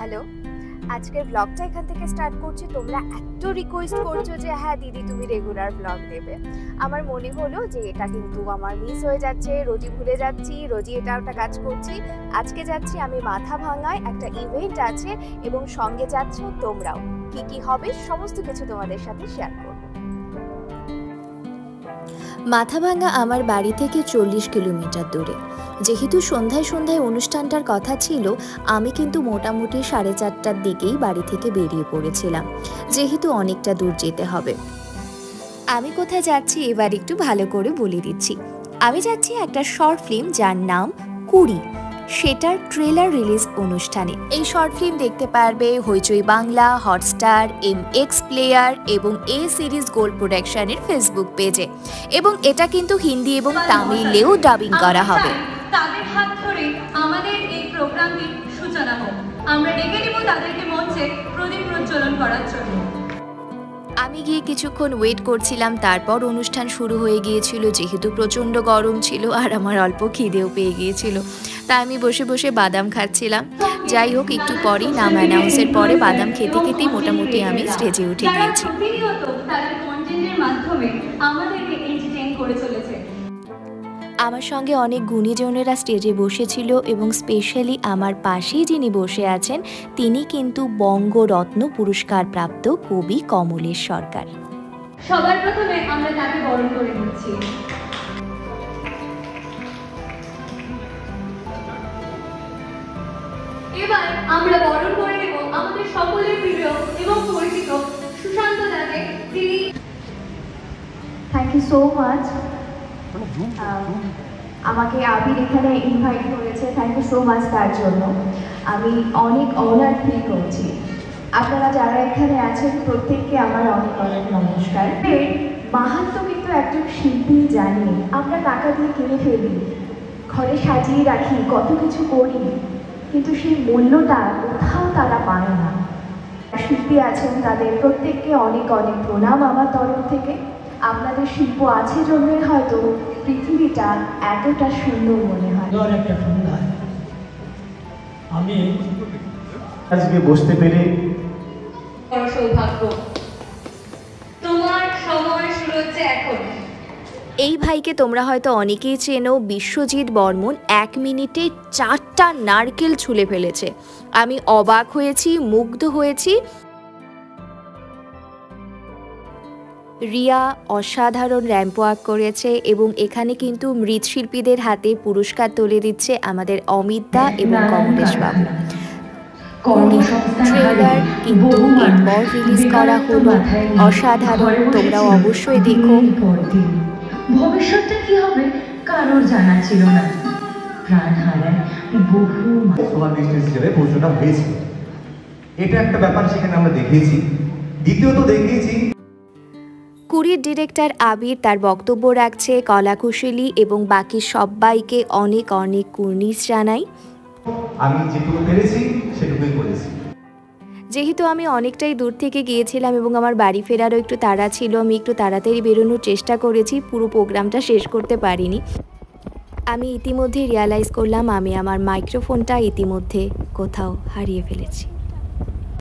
Hello, আজকের ব্লগটা এখান থেকে স্টার্ট করছি। তোমরা এত রিকোয়েস্ট করছো যে হ্যাঁ দিদি তুমি রেগুলার ব্লগ দেবে। আমার মনে হলো যে এটা কিন্তু আমার মিস হয়ে যাচ্ছে, রোজই ভুলে যাচ্ছি, রোজই এটা ওটা কাজ করছি। আজকে যাচ্ছি আমি মাথাভাঙায়, একটা ইভেন্ট আছে এবং সঙ্গে যাচ্ছ তোমরাও। কি কি হবে সমস্ত কিছু তোমাদের সাথে শেয়ার করবো। মাথাভাঙা আমার বাড়ি থেকে 40 কিলোমিটার দূরে। যেহেতু সন্ধ্যায় সন্ধ্যায় অনুষ্ঠানটার কথা ছিল, আমি কিন্তু মোটামুটি 4:30টার দিকেই বাড়ি থেকে বেরিয়ে পড়েছিলাম, যেহেতু অনেকটা দূর যেতে হবে। আমি কোথায় যাচ্ছি এবার একটু ভালো করে বলে দিচ্ছি। আমি যাচ্ছি একটা শর্ট ফিল্ম যার নাম 20, সেটার ট্রেলার রিলিজ অনুষ্ঠানে। এই শর্ট ফিল্ম দেখতে পারবে হইচই বাংলা, হটস্টার, MX প্লেয়ার এবং এ সিরিজ গোল্ড প্রোডাকশনের ফেসবুক পেজে, এবং এটা কিন্তু হিন্দি এবং তামিলেও ডাবিং করা হবে। তাদের হাত ধরে আমাদের এই প্রোগ্রামটির সূচনা হোক। আমরা ডেকে নিব তাদেরকে মঞ্চে প্রদীপ প্রজ্বলন করার জন্য। আমি গিয়ে কিছুক্ষণ ওয়েট করছিলাম, তারপর অনুষ্ঠান শুরু হয়ে গিয়েছিল। যেহেতু প্রচণ্ড গরম ছিল আর আমার অল্প খিদেও পেয়ে গিয়েছিল, তাই আমি বসে বসে বাদাম খাচ্ছিলাম। যাই হোক, একটু পরেই নাম অ্যানাউন্সের পরে বাদাম খেতে খেতেই মোটামুটি আমি স্টেজে উঠে গিয়েছি। তাদের কন্টেন্টের মাধ্যমে আমাদেরকে এন্টারটেইন করে চলেছে। আমার সঙ্গে অনেক গুণীজনেরা স্টেজে বসেছিল এবং স্পেশালি আমার পাশেই যিনি বসে আছেন তিনি কিন্তু বঙ্গরত্ন পুরস্কার প্রাপ্ত কবি কমলেশ সরকার। সবার প্রথমে আমরা তাকে বরণ করে নিচ্ছি। এবার আমরা বরণ করে নেব আমাদের সকলের প্রিয় এবং পরিচিত সুশান্ত দাকে, যিনি থ্যাংক ইউ সো মাচ। আমাকে আবির এখানে ইনভাইট করেছে, থ্যাংক ইউ সো মাচ তার জন্য। আমি অনেক অনার ফিল করছি। আপনারা যারা এখানে আছেন প্রত্যেককে আমার অনেক অনেক নমস্কার। মাহাত্ম কিন্তু একজন শিল্পী জানি, আমরা টাকা দিয়ে কিনে ফেলি, ঘরে সাজিয়ে রাখি, কত কিছু করি, কিন্তু সেই মূল্যটা কোথাও তারা পায় না। শিল্পী আছেন তাদের প্রত্যেককে অনেক অনেক প্রণাম আমার তরফ থেকে। আপনাদের শিল্প আছে জন্যই হয়তো পৃথিবীটা এতটা সুন্দর মনে হয়। একটা সন্ধ্যা আমি আজকে বসতে পেরে সৌভাগ্য। তোমার সময় শুরু হচ্ছে এখন। এই ভাইকে তোমরা হয়তো অনেকেই চেনো, বিশ্বজিৎ বর্মন 1 মিনিটে 4টা নারকেল ছুলে ফেলেছে। আমি অবাক হয়েছি, মুগ্ধ হয়েছি। রিয়া অসাধারণ র্যাম্প ওয়াক করেছে এবং এখানে কিন্তু মৃৎশিল্পীদের হাতে পুরস্কার তুলে দিচ্ছে আমাদের অমিত দা এবং কমলেশ বাবু। ট্রেলার কিন্তু এরপর রিলিজ করা হলো, অসাধারণ, তোমরাও অবশ্যই দেখো। ভবিষ্যৎটা কি হবে কারোর জানা ছিল না। প্রাণ হারায় বহু হিসেবে ঘোষণা হয়েছে, এটা একটা ব্যাপার সেখানে আমরা দেখিয়েছি। দ্বিতীয়ত দেখিয়েছি 20 ডিরেক্টর আবির তার বক্তব্য রাখছে, কলাকুশলী এবং বাকি সবাইকে অনেক অনেক কুর্নিশ জানাই। আমি যেটুকু পেরেছি সেটুকুই করেছি। যেহেতু আমি অনেকটাই দূর থেকে গিয়েছিলাম এবং আমার বাড়ি ফেরারও একটু তাড়া ছিল, আমি একটু তাড়াতাড়ি বেরোনোর চেষ্টা করেছি, পুরো প্রোগ্রামটা শেষ করতে পারিনি। আমি ইতিমধ্যে রিয়ালাইজ করলাম আমি আমার মাইক্রোফোনটা ইতিমধ্যে কোথাও হারিয়ে ফেলেছি।